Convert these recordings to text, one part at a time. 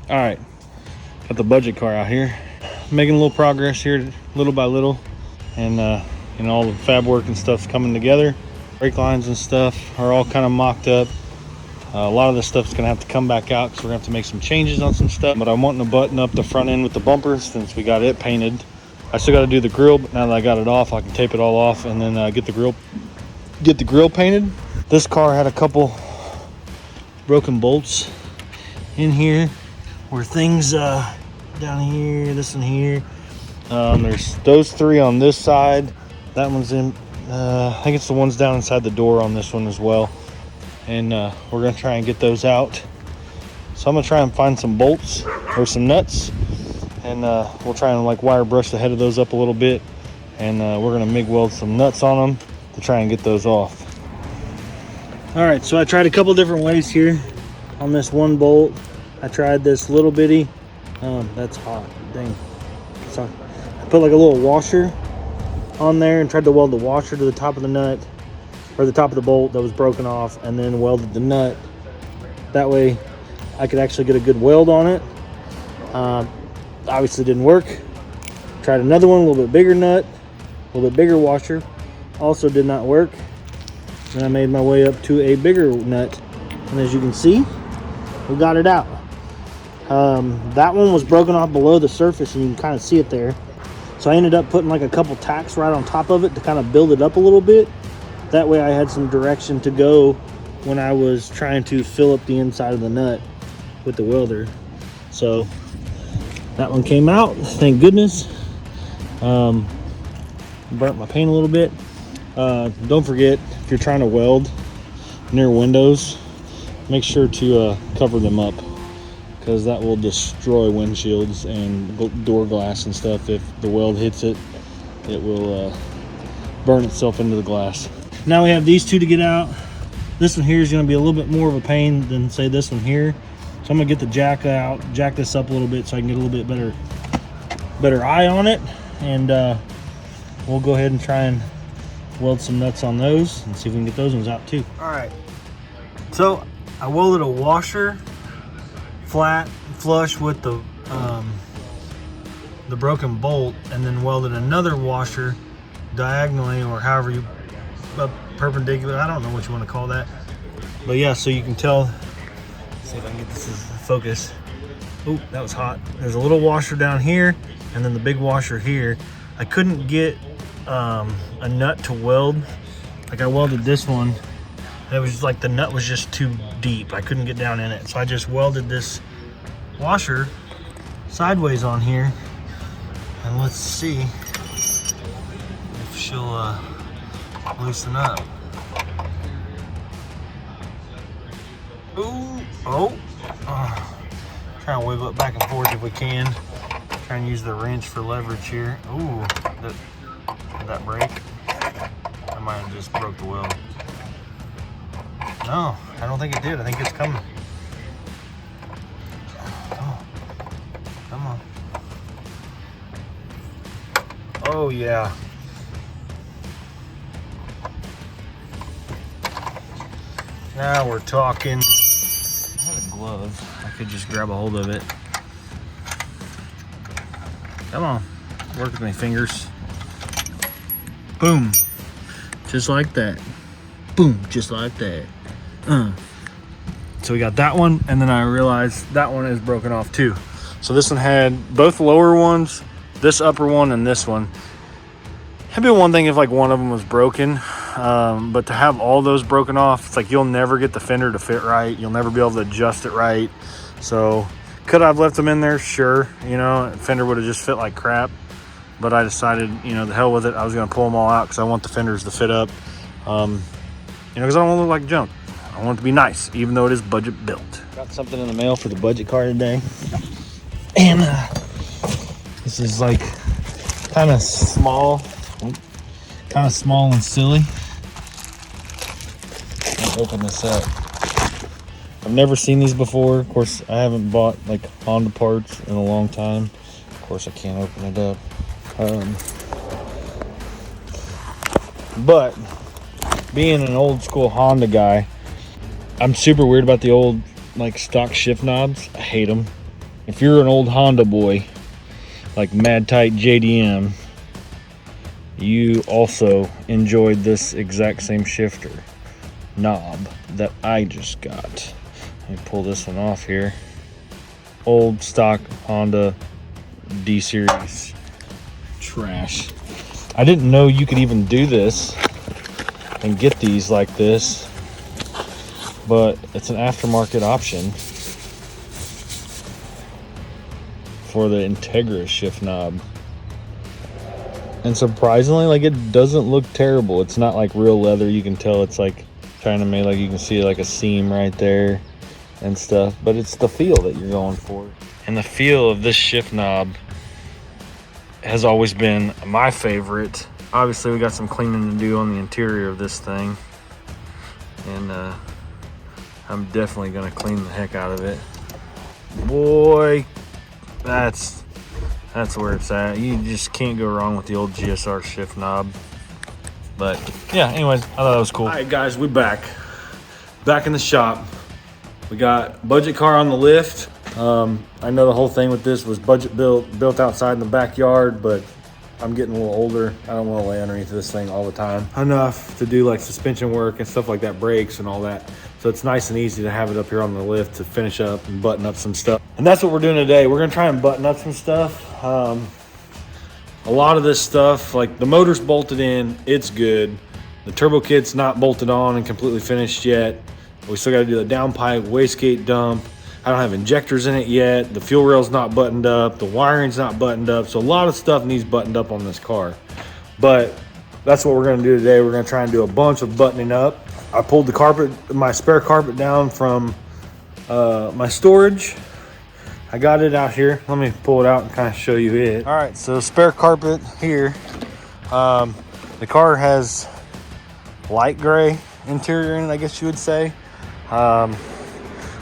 All right, got the budget car out here, making a little progress here, little by little, and you know, all the fab work and stuff's coming together. Brake lines and stuff are all kind of mocked up. A lot of this stuff's gonna have to come back out because we're gonna have to make some changes on some stuff. But I'm wanting to button up the front end with the bumpers since we got it painted. I still got to do the grill, but now that I got it off, I can tape it all off and then get the grill painted. This car had a couple broken bolts in here, where things down here, this one here. There's those three on this side. That one's in. I think it's the ones down inside the door on this one as well. And we're gonna try and get those out. So I'm gonna try and find some bolts or some nuts, and we'll try and like wire brush the head of those up a little bit, and we're gonna MIG weld some nuts on them to try and get those off. All right, so I tried a couple different ways here on this one bolt. I tried this little bitty. That's hot. Dang. So I put like a little washer on there and tried to weld the washer to the top of the nut, or the top of the bolt that was broken off, and then welded the nut. That way I could actually get a good weld on it. Obviously didn't work. Tried another one, a little bit bigger nut, a little bit bigger washer. Also did not work. Then I made my way up to a bigger nut, and as you can see, we got it out. That one was broken off below the surface, and you can kind of see it there. So I ended up putting like a couple tacks right on top of it to kind of build it up a little bit. That way I had some direction to go when I was trying to fill up the inside of the nut with the welder. So that one came out, thank goodness. Burnt my paint a little bit. Don't forget, if you're trying to weld near windows, make sure to cover them up, because that will destroy windshields and door glass and stuff. If the weld hits it, it will burn itself into the glass. Now we have these two to get out. This one here is going to be a little bit more of a pain than say this one here. So I'm going to get the jack out, jack this up a little bit so I can get a little bit better eye on it. And we'll go ahead and try and weld some nuts on those and see if we can get those ones out too. All right, so I welded a washer flat flush with the broken bolt, and then welded another washer diagonally, or however you, perpendicular, I don't know what you want to call that. But yeah, so you can tell, see if I can get this in focus. Oh, that was hot. There's a little washer down here, and then the big washer here. I couldn't get a nut to weld. Like I welded this one, and it was just like the nut was just too deep. I couldn't get down in it. So I just welded this washer sideways on here, and let's see if she'll loosen up. Ooh, try and wiggle it back and forth if we can. Try and use the wrench for leverage here. Ooh, did that break? I might have just broke the weld. No, I don't think it did. I think it's coming. Oh, come on. Oh yeah. Now we're talking. I had a glove. I could just grab a hold of it. Come on. Work with my fingers. Boom. Just like that. Boom. Just like that. So we got that one, and then I realized that one is broken off too. So this one had both lower ones, this upper one, and this one. It'd be one thing if like one of them was broken, but to have all those broken off, it's like you'll never get the fender to fit right. You'll never be able to adjust it right. So could I have left them in there? Sure. You know, fender would have just fit like crap. But I decided, you know, the hell with it. I was going to pull them all out because I want the fenders to fit up. You know, because I don't want to look like junk. I want it to be nice, even though it is budget built. Got something in the mail for the budget car today. And this is like kind of small and silly. Let's open this up. I've never seen these before. Of course, I haven't bought like Honda parts in a long time. Of course, I can't open it up. But being an old school Honda guy, I'm super weird about the old like stock shift knobs. I hate them. If you're an old Honda boy, like Mad Tight JDM, you also enjoyed this exact same shifter knob that I just got. Let me pull this one off here. Old stock Honda D-Series trash. I didn't know you could even do this and get these like this, but it's an aftermarket option for the Integra shift knob. And surprisingly, like, it doesn't look terrible. It's not like real leather. You can tell it's like China made, like you can see like a seam right there and stuff, but it's the feel that you're going for. And the feel of this shift knob has always been my favorite. Obviously, we got some cleaning to do on the interior of this thing, and I'm definitely gonna clean the heck out of it. Boy, that's where it's at. You just can't go wrong with the old GSR shift knob. But yeah, anyways, I thought that was cool. All right, guys, we're back in the shop. We got budget car on the lift. I know the whole thing with this was budget built outside in the backyard, but I'm getting a little older. I don't want to lay underneath this thing all the time. Enough to do like suspension work and stuff like that, brakes and all that. So it's nice and easy to have it up here on the lift to finish up and button up some stuff. And that's what we're doing today. We're gonna try and button up some stuff. A lot of this stuff, like the motor's bolted in, it's good. The turbo kit's not bolted on and completely finished yet. We still gotta do the downpipe, wastegate dump. I don't have injectors in it yet. The fuel rail's not buttoned up. The wiring's not buttoned up. So a lot of stuff needs buttoned up on this car. But that's what we're gonna do today. We're gonna try and do a bunch of buttoning up. I pulled the carpet, my spare carpet down from my storage. I got it out here. Let me pull it out and kind of show you it. All right, so spare carpet here. The car has light gray interior in it, I guess you would say.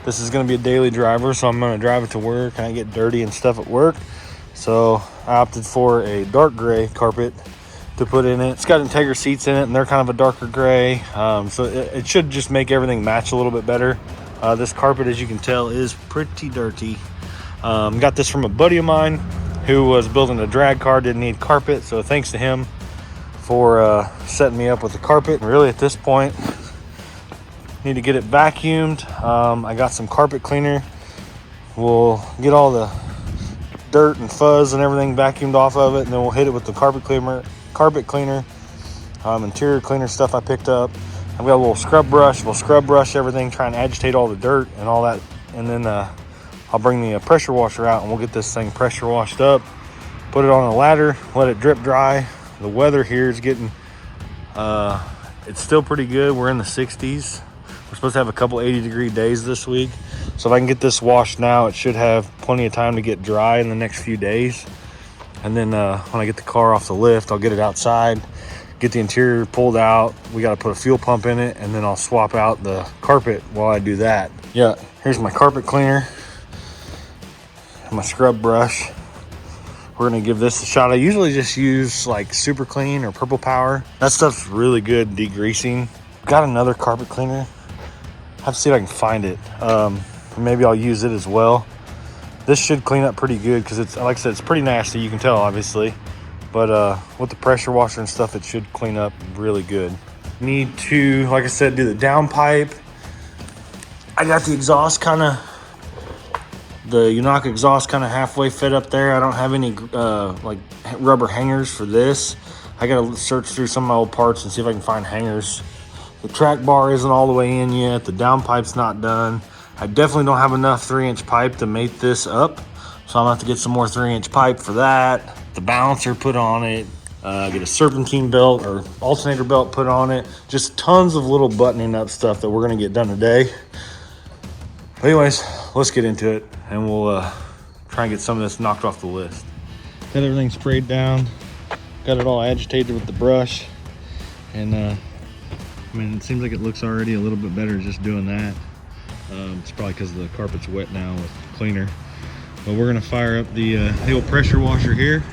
This is gonna be a daily driver, so I'm gonna drive it to work and I get dirty and stuff at work. So I opted for a dark gray carpet to put in it. It's got Integra seats in it and they're kind of a darker gray. So it should just make everything match a little bit better. This carpet, as you can tell, is pretty dirty. Got this from a buddy of mine who was building a drag car, didn't need carpet. So thanks to him for setting me up with the carpet. Really at this point, need to get it vacuumed. I got some carpet cleaner. We'll get all the dirt and fuzz and everything vacuumed off of it, and then we'll hit it with the carpet cleaner, interior cleaner stuff I picked up. I've got a little scrub brush. We'll scrub brush everything, try and agitate all the dirt and all that, and then I'll bring the pressure washer out and we'll get this thing pressure washed up, put it on a ladder, let it drip dry. The weather here is getting, it's still pretty good. We're in the 60s. We're supposed to have a couple 80-degree days this week. So if I can get this washed now, it should have plenty of time to get dry in the next few days. And then when I get the car off the lift, I'll get it outside, get the interior pulled out. We got to put a fuel pump in it, and then I'll swap out the carpet while I do that. Yeah, here's my carpet cleaner, my scrub brush. We're gonna give this a shot. I usually just use like Super Clean or Purple Power. That stuff's really good degreasing. Got another carpet cleaner. I have to see if I can find it. Maybe I'll use it as well. This should clean up pretty good because it's, like I said, it's pretty nasty. You can tell, obviously. But with the pressure washer and stuff, it should clean up really good. Need to, like I said, do the downpipe. I got the exhaust the Unaka exhaust kind of halfway fit up there. I don't have any like rubber hangers for this. I gotta search through some of my old parts and see if I can find hangers. The track bar isn't all the way in yet. The downpipe's not done. I definitely don't have enough 3-inch pipe to mate this up, so I'm gonna have to get some more 3-inch pipe for that. The balancer put on it, get a serpentine belt or alternator belt put on it. Just tons of little buttoning up stuff that we're gonna get done today. But anyways, let's get into it and we'll try and get some of this knocked off the list. Got everything sprayed down, got it all agitated with the brush, and I mean, it seems like it looks already a little bit better just doing that. It's probably because the carpet's wet now with cleaner. But we're gonna fire up the old pressure washer here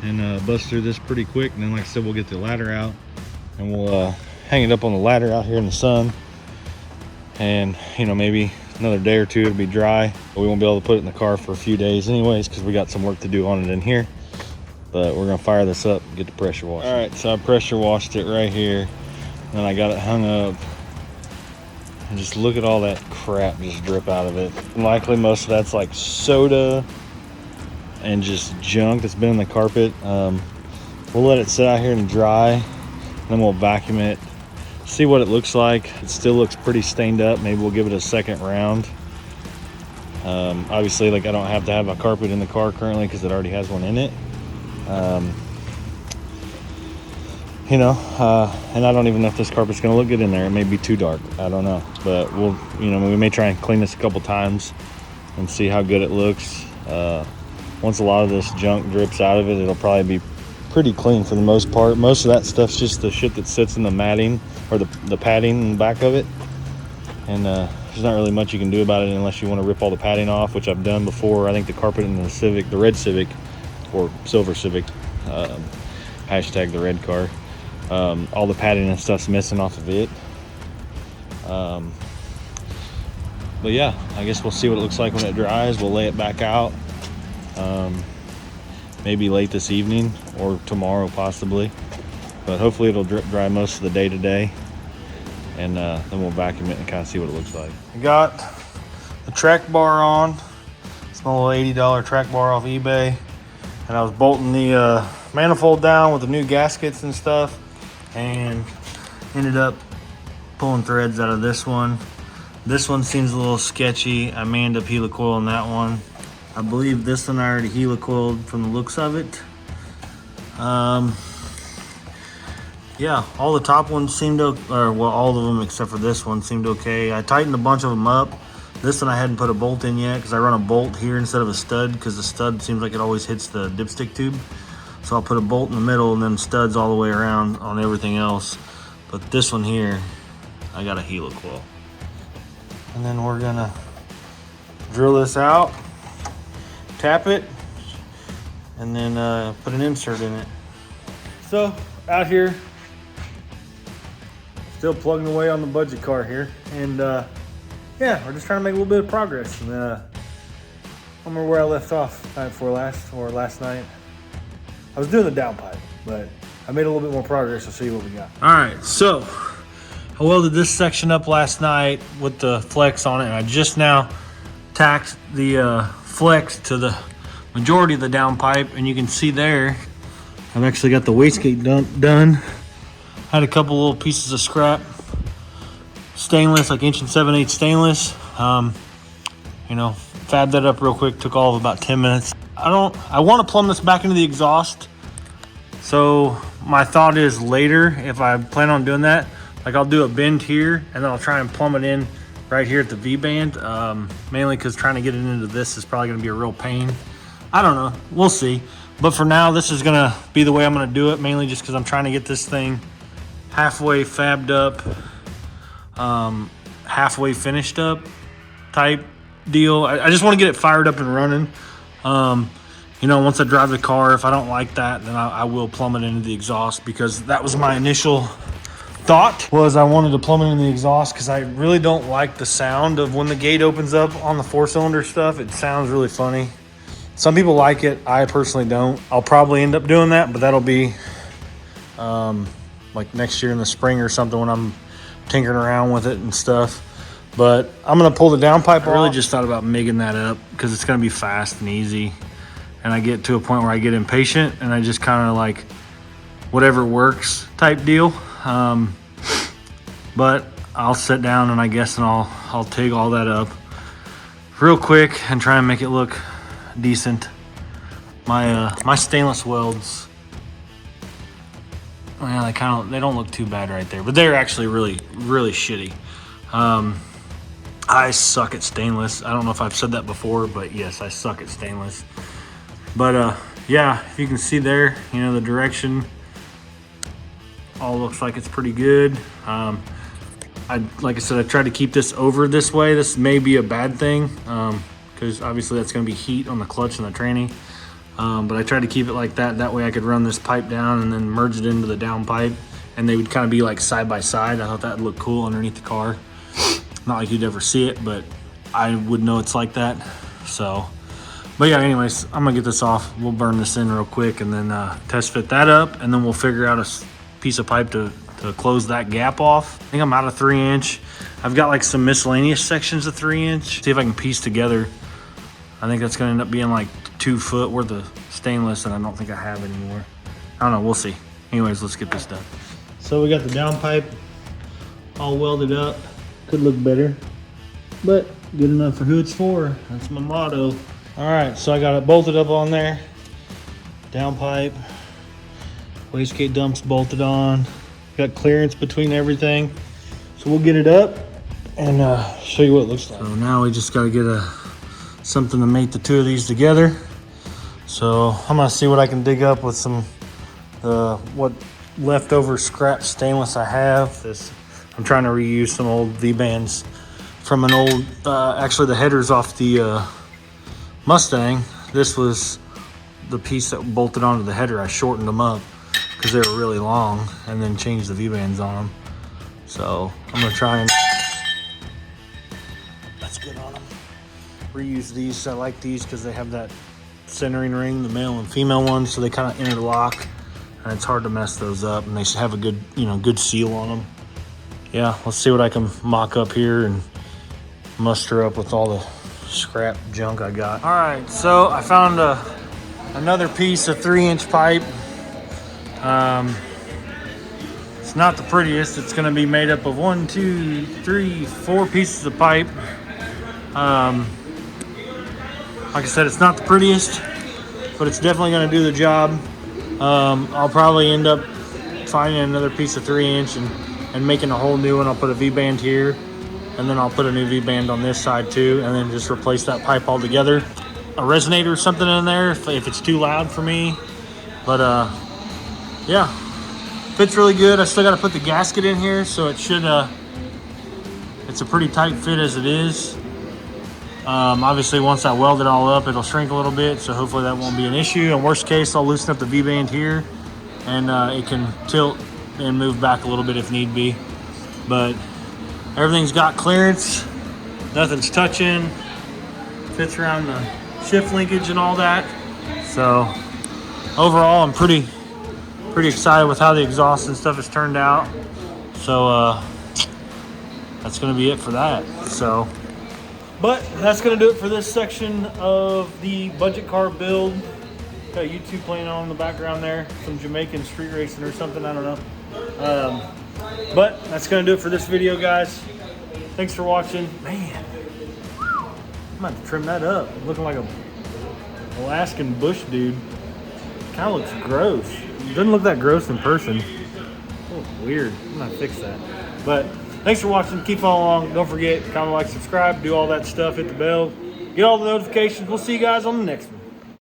and bust through this pretty quick. And then, like I said, we'll get the ladder out and we'll hang it up on the ladder out here in the sun. And, you know, maybe another day or two it'll be dry, but we won't be able to put it in the car for a few days anyways because we got some work to do on it in here. But we're gonna fire this up and get the pressure washed. All right, so I pressure washed it right here, and then I got it hung up. And just look at all that crap just drip out of it. Likely most of that's like soda and just junk that's been in the carpet. We'll let it sit out here and dry, and then we'll vacuum it, see what it looks like. It still looks pretty stained up. Maybe we'll give it a second round. Obviously, like, I don't have to have a carpet in the car currently because it already has one in it. You know, and I don't even know if this carpet's gonna look good in there. It may be too dark, I don't know, but we'll, you know, we may try and clean this a couple times and see how good it looks. Once a lot of this junk drips out of it, it'll probably be pretty clean for the most part. Most of that stuff's just the shit that sits in the matting or the padding in the back of it, and there's not really much you can do about it unless you want to rip all the padding off, which I've done before. I think the carpet in the Civic, the red Civic or silver Civic, hashtag the red car, all the padding and stuff's missing off of it. But yeah, I guess we'll see what it looks like when it dries. We'll lay it back out, maybe late this evening or tomorrow possibly, but hopefully it'll drip dry most of the day today, and then we'll vacuum it and kind of see what it looks like. I got the track bar on. It's my little $80 track bar off eBay, and I was bolting the manifold down with the new gaskets and stuff, and ended up pulling threads out of this one. This one seems a little sketchy. I may end up helicoiling that one. I believe this one I already helicoiled from the looks of it. Yeah, all the top ones seemed to, or well, all of them except for this one seemed okay. I tightened a bunch of them up. This one I hadn't put a bolt in yet because I run a bolt here instead of a stud, because the stud seems like it always hits the dipstick tube. So I'll put a bolt in the middle and then studs all the way around on everything else. But this one here, I got a helicoil. And then we're gonna drill this out, tap it, and then put an insert in it. So out here, still plugging away on the budget car here, and yeah, we're just trying to make a little bit of progress. And I don't remember where I left off night before last, or last night. I was doing the downpipe, but I made a little bit more progress. I'll show you what we got. All right, so I welded this section up last night with the flex on it, and I just now tacked the flex to the majority of the downpipe, and you can see there I've actually got the wastegate done. Had a couple little pieces of scrap stainless, like 1 7/8 stainless. You know, fabbed that up real quick, took all of about 10 minutes. I want to plumb this back into the exhaust, so my thought is later, if I plan on doing that, like, I'll do a bend here and then I'll try and plumb it in right here at the V-band, mainly because trying to get it into this is probably going to be a real pain. I don't know, we'll see. But for now, this is going to be the way I'm going to do it, mainly just because I'm trying to get this thing halfway fabbed up, halfway finished up type deal. I just want to get it fired up and running. You know, once I drive the car, if I don't like that, then I will plumb it into the exhaust, because that was my initial thought, was I wanted to plumb it in the exhaust because I really don't like the sound of when the gate opens up on the 4-cylinder stuff. It sounds really funny. Some people like it. I personally don't. I'll probably end up doing that, but that'll be like next year in the spring or something when I'm tinkering around with it and stuff. But I'm going to pull the downpipe off. I really just thought about MIGging that up because it's going to be fast and easy. And I get to a point where I get impatient and I just kind of like whatever works type deal. But I'll sit down and I'll TIG all that up real quick and try and make it look decent. My stainless welds, well, they don't look too bad right there, but they're actually really shitty. I suck at stainless. I don't know if I've said that before, but yes, I suck at stainless. But yeah, if you can see there, you know, the direction all looks like it's pretty good. Like I said, I tried to keep this over this way. This may be a bad thing, because obviously that's going to be heat on the clutch and the tranny. But I tried to keep it like that. That way I could run this pipe down and then merge it into the downpipe, and they would kind of be like side by side. I thought that would look cool underneath the car. Not like you'd ever see it, but I would know it's like that. So, but yeah, anyways, I'm gonna get this off. We'll burn this in real quick and then test fit that up, and then we'll figure out a piece of pipe to close that gap off. I think I'm out of 3-inch. I've got like some miscellaneous sections of 3-inch. See if I can piece together. I think that's gonna end up being like 2 foot worth of stainless, and I don't think I have anymore. I don't know, we'll see. Anyways, let's get this done. So we got the downpipe all welded up. Could look better, but good enough for who it's for. That's my motto. All right, so I got it bolted up on there. Downpipe, wastegate dumps bolted on. Got clearance between everything. So we'll get it up and show you what it looks like. So now we just gotta get something to mate the two of these together. So I'm gonna see what I can dig up with some what leftover scrap stainless I have. I'm trying to reuse some old V-bands from an old, actually the headers off the Mustang. This was the piece that bolted onto the header. I shortened them up because they were really long and then changed the V-bands on them. So I'm gonna try and, that's good on them. Reuse these. I like these because they have that centering ring, the male and female ones, so they kind of interlock and it's hard to mess those up, and they should have a good, good seal on them. Yeah, let's see what I can mock up here and muster up with all the scrap junk I got. All right, so I found another piece of 3-inch pipe. It's not the prettiest. It's gonna be made up of 1, 2, 3, 4 pieces of pipe. Like I said, it's not the prettiest, but it's definitely gonna do the job. I'll probably end up finding another piece of 3-inch and making a whole new one. I'll put a V-band here, and then I'll put a new V-band on this side too, and then just replace that pipe altogether. A resonator or something in there if it's too loud for me. But yeah, fits really good. I still got to put the gasket in here, so it should, it's a pretty tight fit as it is. Obviously once I weld it all up, it'll shrink a little bit, so hopefully that won't be an issue. In worst case, I'll loosen up the V-band here, and it can tilt and move back a little bit if need be. But everything's got clearance, nothing's touching, fits around the shift linkage and all that. So overall, I'm pretty excited with how the exhaust and stuff has turned out. So that's gonna be it for that. So, but that's gonna do it for this section of the budget car build. Got YouTube playing on in the background there, some Jamaican street racing or something, I don't know. But that's gonna do it for this video, guys. Thanks for watching. Man, I'm about to trim that up. I'm looking like a Alaskan bush dude. Kind of looks gross. It doesn't look that gross in person. Oh, weird. I'm gonna fix that. But thanks for watching. Keep following along. Don't forget, comment, like, subscribe, do all that stuff. Hit the bell. Get all the notifications. We'll see you guys on the next one.